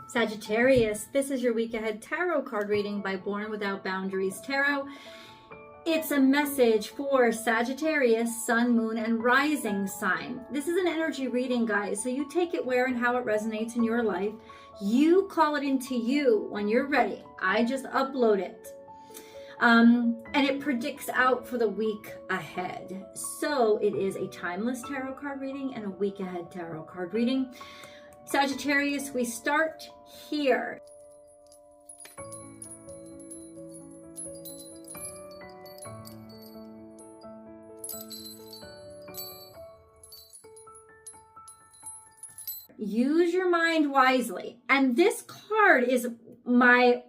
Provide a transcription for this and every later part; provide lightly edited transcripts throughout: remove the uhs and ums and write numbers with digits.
Sagittarius, this is your week ahead tarot card reading by Born Without Boundaries Tarot. It's a message for Sagittarius, Sun, Moon, and Rising sign. This is an energy reading, guys, so you take it where and how it resonates in your life. You call it into you when you're ready. I just upload it. And it predicts out for the week ahead. So it is a timeless tarot card reading and a week ahead tarot card reading. Sagittarius, we start here. Use your mind wisely. And this card is my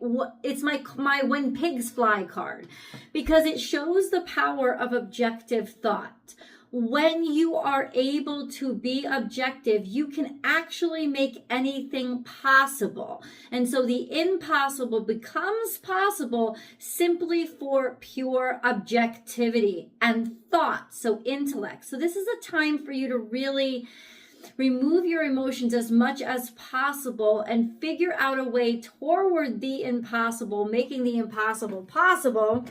when pigs fly card, because it shows the power of objective thought. When you are able to be objective, you can actually make anything possible. And so the impossible becomes possible simply for pure objectivity and thought, so intellect. So this is a time for you to really remove your emotions as much as possible and figure out a way toward the impossible, making the impossible possible.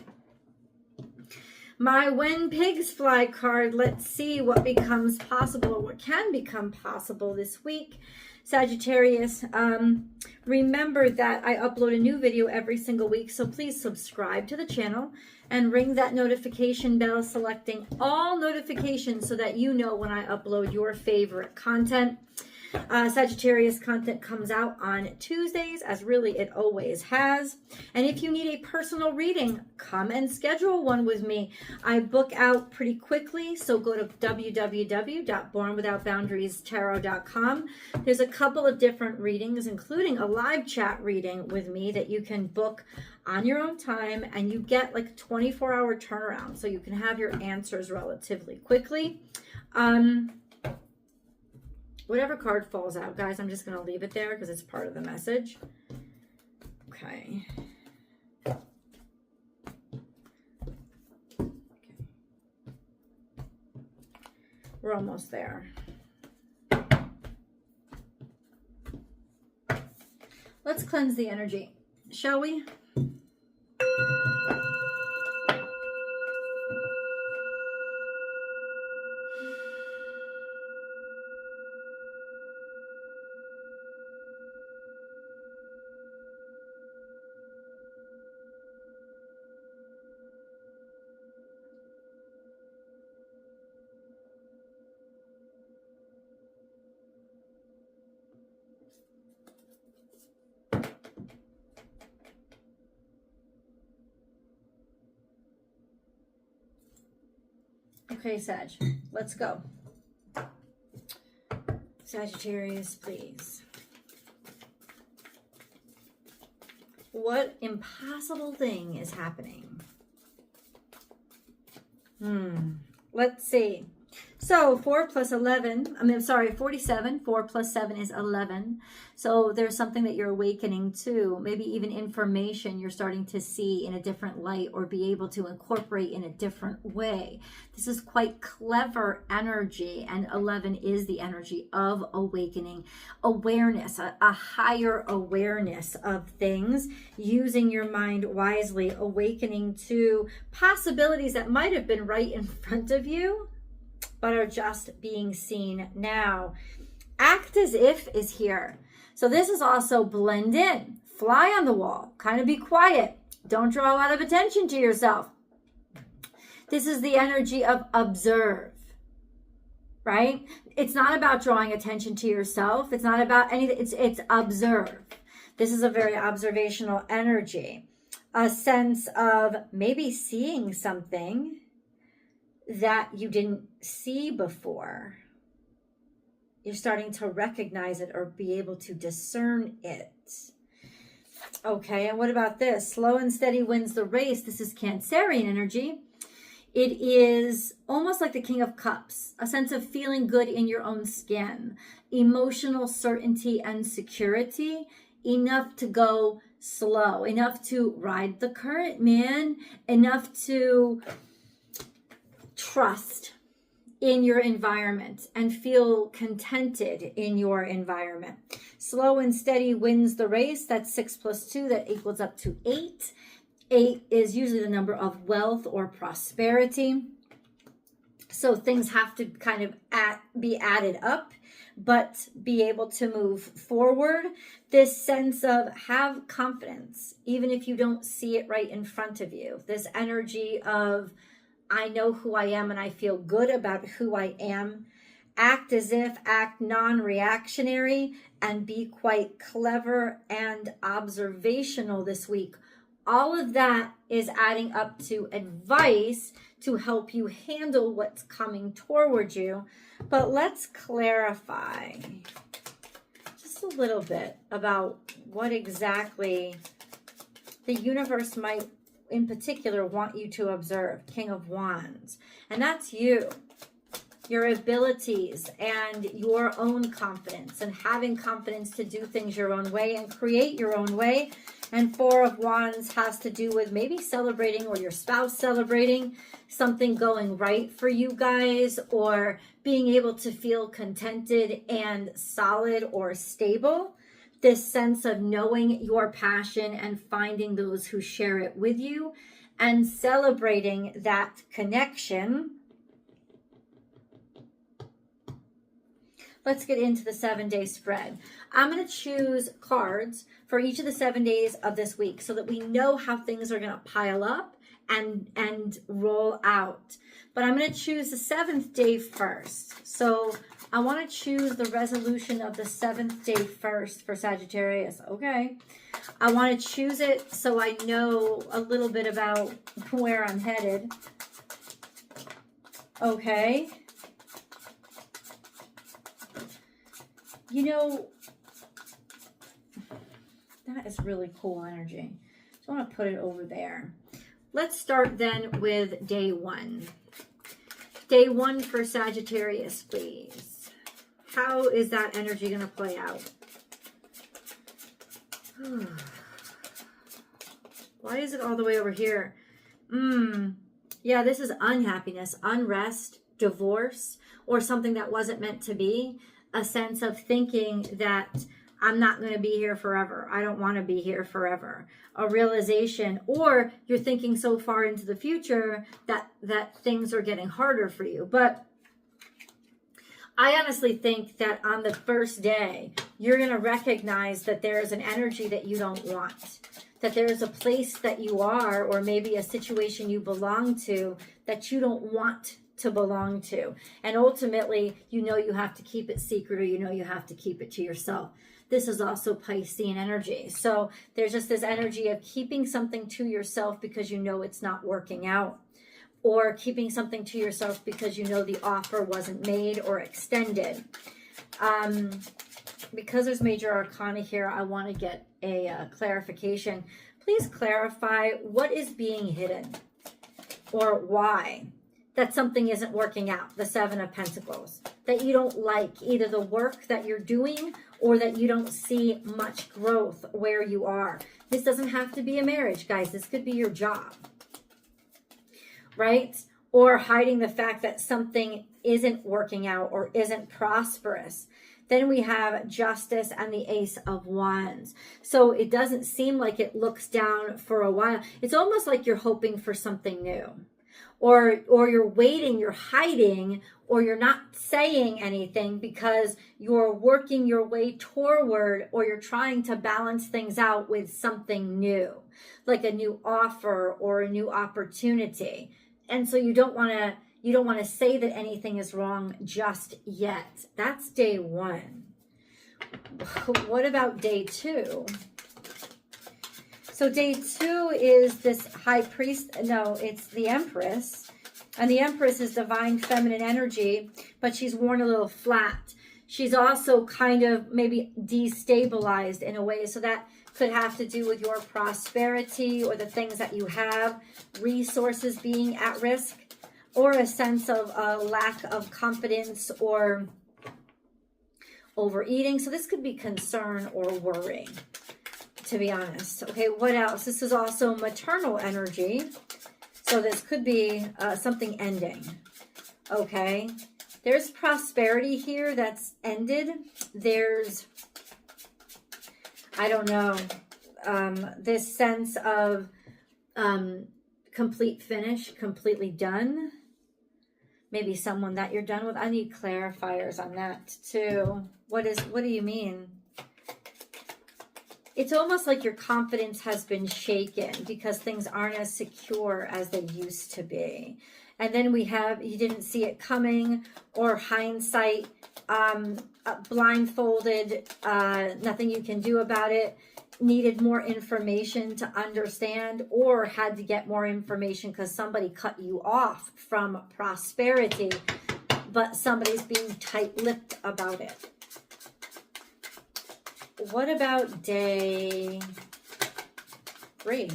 My When Pigs Fly card, let's see what becomes possible or what can become possible this week. Sagittarius, remember that I upload a new video every single week, so please subscribe to the channel and ring that notification bell, selecting all notifications so that you know when I upload your favorite content. Sagittarius content comes out on Tuesdays, as really it always has. And if you need a personal reading, come and schedule one with me. I book out pretty quickly, so go to www.bornwithoutboundariestarot.com. There's a couple of different readings, including a live chat reading with me that you can book on your own time, and you get like a 24-hour turnaround, so you can have your answers relatively quickly. Whatever card falls out, guys, I'm just going to leave it there because it's part of the message. Okay. We're almost there. Let's cleanse the energy, shall we? Okay, Sag, let's go. Sagittarius, please. What impossible thing is happening? Let's see. So 4 plus 11, 47. 4 plus 7 is 11. So there's something that you're awakening to, maybe even information you're starting to see in a different light or be able to incorporate in a different way. This is quite clever energy, and 11 is the energy of awakening, awareness, a higher awareness of things, using your mind wisely, awakening to possibilities that might have been right in front of you, but are just being seen now. Act as if is here. So this is also blend in, fly on the wall, kind of be quiet. Don't draw a lot of attention to yourself. This is the energy of observe, right? It's not about drawing attention to yourself. It's not about anything. It's observe. This is a very observational energy. A sense of maybe seeing something that you didn't see before. You're starting to recognize it or be able to discern it. Okay, and what about this? Slow and steady wins the race. This is Cancerian energy. It is almost like the King of Cups, a sense of feeling good in your own skin, emotional certainty and security, enough to go slow, enough to ride the current, man, enough to trust in your environment and feel contented in your environment. Slow and steady wins the race. That's 6 plus 2. That equals up to 8. 8 is usually the number of wealth or prosperity. So things have to kind of be added up, but be able to move forward. This sense of have confidence, even if you don't see it right in front of you. This energy of, I know who I am and I feel good about who I am. Act as if, act non-reactionary, and be quite clever and observational this week. All of that is adding up to advice to help you handle what's coming towards you. But let's clarify just a little bit about what exactly the universe might in particular want you to observe. King of Wands. And that's you. Your abilities and your own confidence and having confidence to do things your own way and create your own way. And Four of Wands has to do with maybe celebrating or your spouse celebrating something going right for you guys, or being able to feel contented and solid or stable. This sense of knowing your passion and finding those who share it with you and celebrating that connection. Let's get into the 7-day spread. I'm going to choose cards for each of the 7 days of this week so that we know how things are going to pile up and roll out. But I'm going to choose the 7th day first. So I want to choose the resolution of the 7th day first for Sagittarius. Okay. I want to choose it so I know a little bit about where I'm headed. Okay. You know, that is really cool energy. So I want to put it over there. Let's start then with day 1. Day 1 for Sagittarius, please. How is that energy going to play out? Why is it all the way over here? Yeah, this is unhappiness, unrest, divorce, or something that wasn't meant to be. A sense of thinking that I'm not going to be here forever. I don't want to be here forever. A realization, or you're thinking so far into the future that things are getting harder for you. But I honestly think that on the first day, you're going to recognize that there is an energy that you don't want. That there is a place that you are, or maybe a situation you belong to that you don't want to belong to. And ultimately, you know you have to keep it secret, or you know you have to keep it to yourself. This is also Piscean energy. So there's just this energy of keeping something to yourself because you know it's not working out, or keeping something to yourself because you know the offer wasn't made or extended. Because there's major arcana here, I want to get a clarification. Please clarify what is being hidden, or why that something isn't working out. The 7 of Pentacles, that you don't like either the work that you're doing, or that you don't see much growth where you are. This doesn't have to be a marriage, guys. This could be your job, right? Or hiding the fact that something isn't working out or isn't prosperous. Then we have Justice and the Ace of Wands. So it doesn't seem like it looks down for a while. It's almost like you're hoping for something new. Or you're waiting, you're hiding, or you're not saying anything because you're working your way toward, or you're trying to balance things out with something new, like a new offer or a new opportunity. And so you don't want to say that anything is wrong just yet. That's day 1. What about day 2? So day 2 is this High Priest. No, it's the Empress. And the Empress is divine feminine energy, but she's worn a little flat. She's also kind of maybe destabilized in a way. So that could have to do with your prosperity or the things that you have, resources being at risk, or a sense of a lack of confidence or overeating. So this could be concern or worry, to be honest. Okay, what else? This is also maternal energy. So this could be something ending. Okay, there's prosperity here that's ended. There's I don't know, this sense of complete finish, completely done. Maybe someone that you're done with. I need clarifiers on that too. What do you mean? It's almost like your confidence has been shaken because things aren't as secure as they used to be. And then we have, you didn't see it coming, or hindsight, blindfolded, nothing you can do about it, needed more information to understand, or had to get more information because somebody cut you off from prosperity, but somebody's being tight-lipped about it. What about day 3?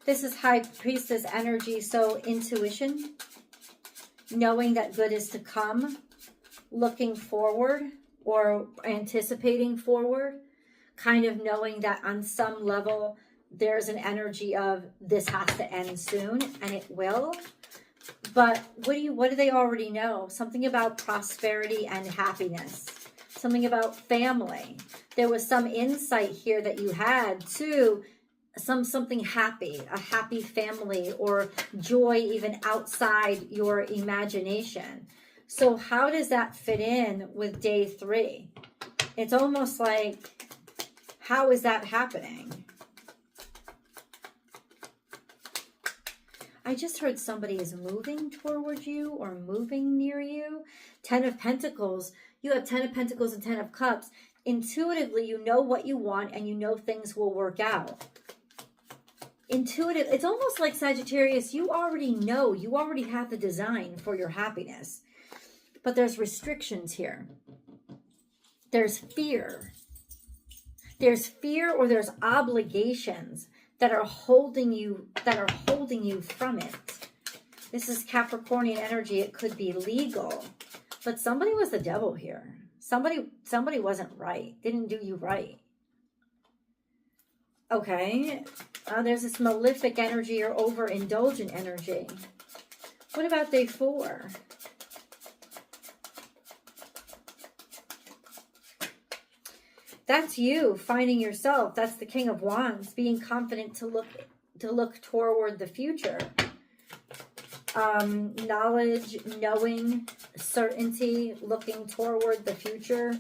This is High Priestess energy, so intuition, knowing that good is to come, looking forward or anticipating forward, kind of knowing that on some level there's an energy of this has to end soon, and it will. But what do they already know? Something about prosperity and happiness. Something about family. There was some insight here that you had to something happy, a happy family, or joy even outside your imagination. So how does that fit in with day 3? It's almost like, how is that happening? I just heard somebody is moving toward you or moving near you. 10 of Pentacles. You have 10 of Pentacles and 10 of Cups. Intuitively, you know what you want and you know things will work out. Intuitive. It's almost like, Sagittarius, you already know. You already have the design for your happiness. But there's restrictions here. There's fear. There's fear, or there's obligations that are holding you from it. This is Capricornian energy. It could be legal, but somebody was the devil here. Somebody wasn't right. Didn't do you right. Okay. There's this malefic energy or overindulgent energy. What about day 4? That's you finding yourself. That's the King of Wands, being confident to look toward the future. Knowledge, knowing, certainty, looking toward the future.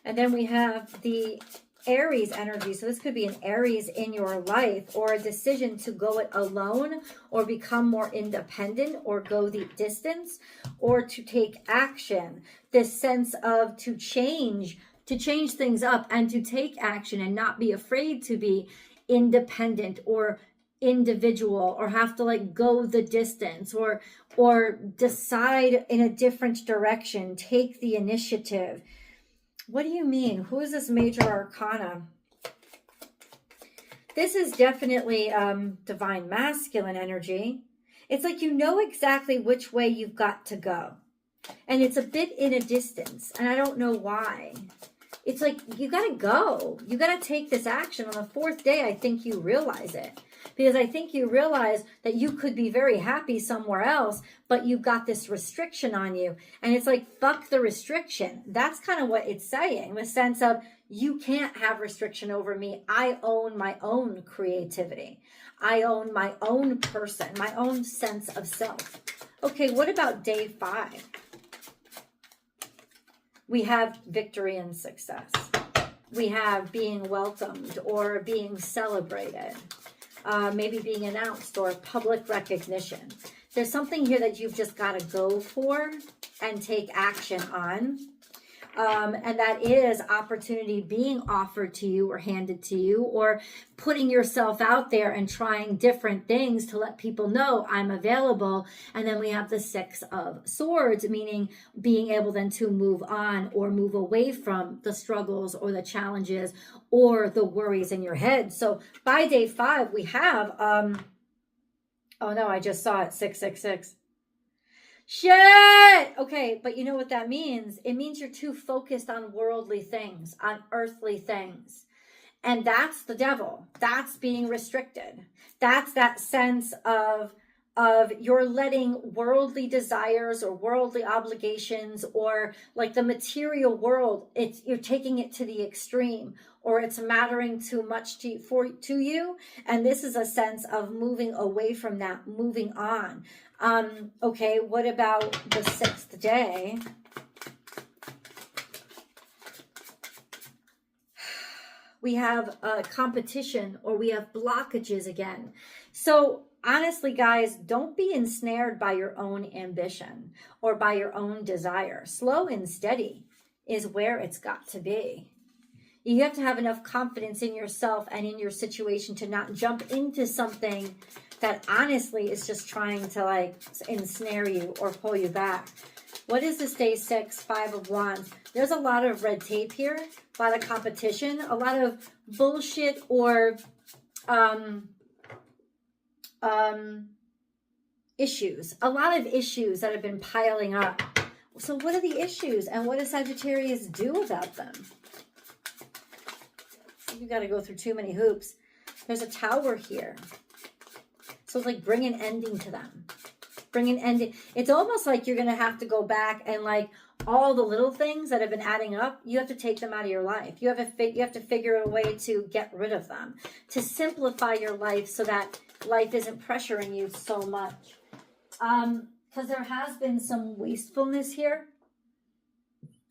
And then we have the Aries energy. So this could be an Aries in your life, or a decision to go it alone, or become more independent, or go the distance, or to take action. This sense of to change things up and to take action and not be afraid to be independent or individual, or have to like go the distance, or decide in a different direction, take the initiative. What do you mean? Who is this major arcana? This is definitely divine masculine energy. It's like you know exactly which way you've got to go. And it's a bit in a distance. And I don't know why. It's like you got to go. You got to take this action. On the 4th day, I think you realize it. Because I think you realize that you could be very happy somewhere else, but you've got this restriction on you. And it's like, fuck the restriction. That's kind of what it's saying, in the sense of, you can't have restriction over me. I own my own creativity. I own my own person, my own sense of self. Okay, what about day 5? We have victory and success. We have being welcomed or being celebrated. Maybe being announced, or public recognition. There's something here that you've just got to go for and take action on. And that is opportunity being offered to you or handed to you, or putting yourself out there and trying different things to let people know I'm available. And then we have the 6 of Swords, meaning being able then to move on or move away from the struggles or the challenges or the worries in your head. So by day 5, we have, oh no, I just saw it, 666. Shit! Okay, but you know what that means? It means you're too focused on worldly things, on earthly things. And that's the devil. That's being restricted. That's that sense of of you're letting worldly desires or worldly obligations or like the material world, you're taking it to the extreme, or it's mattering too much to you. And this is a sense of moving away from that, moving on. Okay, what about the 6th day? We have competition, or we have blockages again. So honestly, guys, don't be ensnared by your own ambition or by your own desire. Slow and steady is where it's got to be. You have to have enough confidence in yourself and in your situation to not jump into something that honestly is just trying to like ensnare you or pull you back. What is this day 6? 5 of Wands. There's a lot of red tape here, a lot of competition, a lot of bullshit or issues. A lot of issues that have been piling up. So what are the issues, and what does Sagittarius do about them? You got to go through too many hoops. There's a Tower here. So it's like bring an ending to them. Bring an ending. It's almost like you're going to have to go back and like all the little things that have been adding up, you have to take them out of your life. You have to figure a way to get rid of them, to simplify your life so that life isn't pressuring you so much. Because there has been some wastefulness here.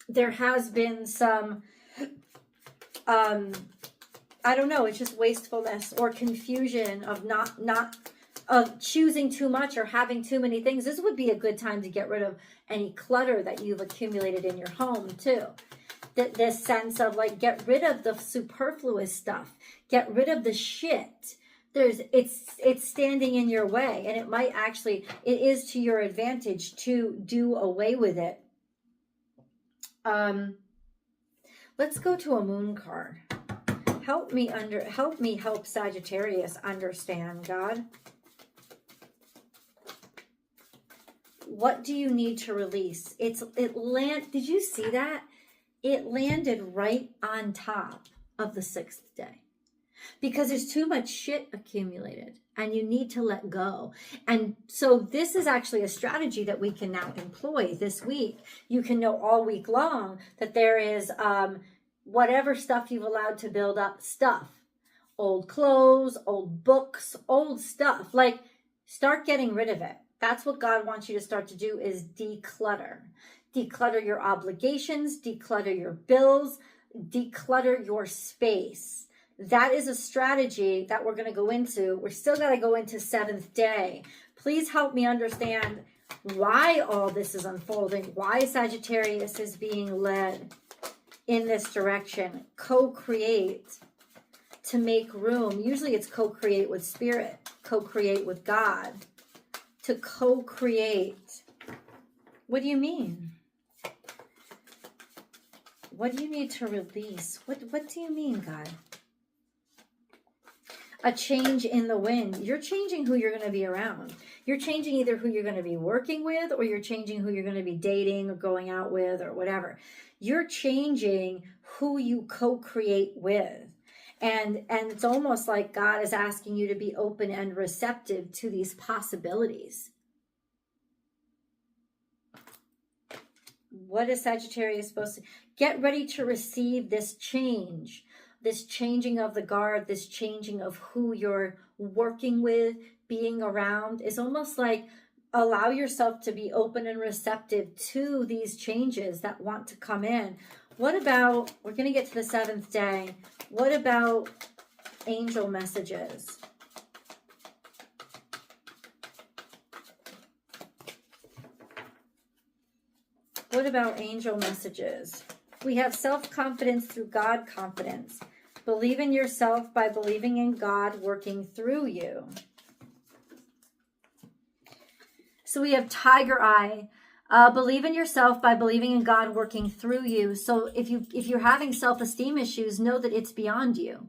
There has been some, I don't know, it's just wastefulness or confusion of of choosing too much or having too many things. This would be a good time to get rid of any clutter that you've accumulated in your home too. This sense of like, get rid of the superfluous stuff. Get rid of the shit. It's standing in your way, and it might actually, it is to your advantage to do away with it. Let's go to a moon card. Help me help Sagittarius understand, God. What do you need to release? Did you see that? It landed right on top of the 6th day. Because there's too much shit accumulated and you need to let go. And so this is actually a strategy that we can now employ this week. You can know all week long that there is whatever stuff you've allowed to build up, stuff, old clothes, old books, old stuff, like start getting rid of it. That's what God wants you to start to do, is declutter. Declutter your obligations, declutter your bills, declutter your space. That is a strategy that we're going to go into. We're still got to go into 7th day. Please help me understand why all this is unfolding, why Sagittarius is being led in this direction. Co-create, to make room. Usually it's co-create with spirit, co-create with God, to co-create. What do you mean? What do you need to release? What do you mean, God? A change in the wind. You're changing who you're going to be around. You're changing either who you're going to be working with, or you're changing who you're going to be dating or going out with or whatever. You're changing who you co-create with. And it's almost like God is asking you to be open and receptive to these possibilities. What is Sagittarius supposed to... Get ready to receive this change, this changing of the guard, this changing of who you're working with, being around. Is almost like allow yourself to be open and receptive to these changes that want to come in. What about, we're going to get to the 7th day. What about angel messages? What about angel messages? We have self-confidence through God confidence. Believe in yourself by believing in God working through you. So we have tiger eye. Believe in yourself by believing in God working through you. So if you're having self-esteem issues, know that it's beyond you.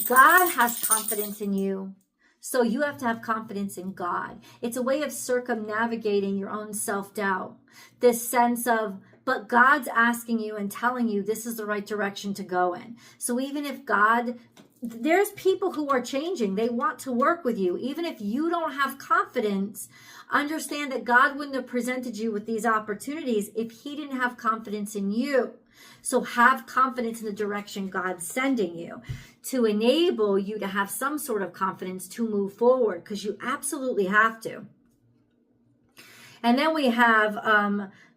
God has confidence in you. So you have to have confidence in God. It's a way of circumnavigating your own self-doubt. This sense of, but God's asking you and telling you this is the right direction to go in. So even if God there's people who are changing. They want to work with you. Even if you don't have confidence, understand that God wouldn't have presented you with these opportunities if he didn't have confidence in you. So have confidence in the direction God's sending you to enable you to have some sort of confidence to move forward, because you absolutely have to. And then we have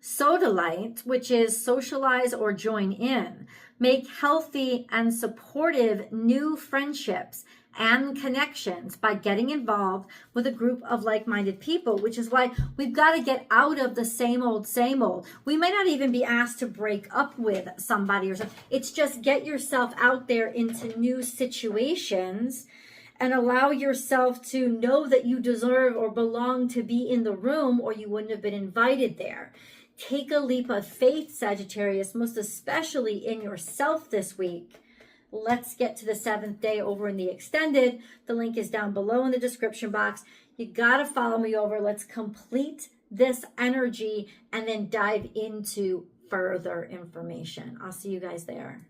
sodalite, which is socialize or join in. Make healthy and supportive new friendships and connections by getting involved with a group of like-minded people, which is why we've got to get out of the same old, same old. We might not even be asked to break up with somebody or something. It's just get yourself out there into new situations and allow yourself to know that you deserve or belong to be in the room, or you wouldn't have been invited there. Take a leap of faith, Sagittarius, most especially in yourself this week. Let's get to the 7th day over in the extended. The link is down below in the description box. You got to follow me over. Let's complete this energy and then dive into further information. I'll see you guys there.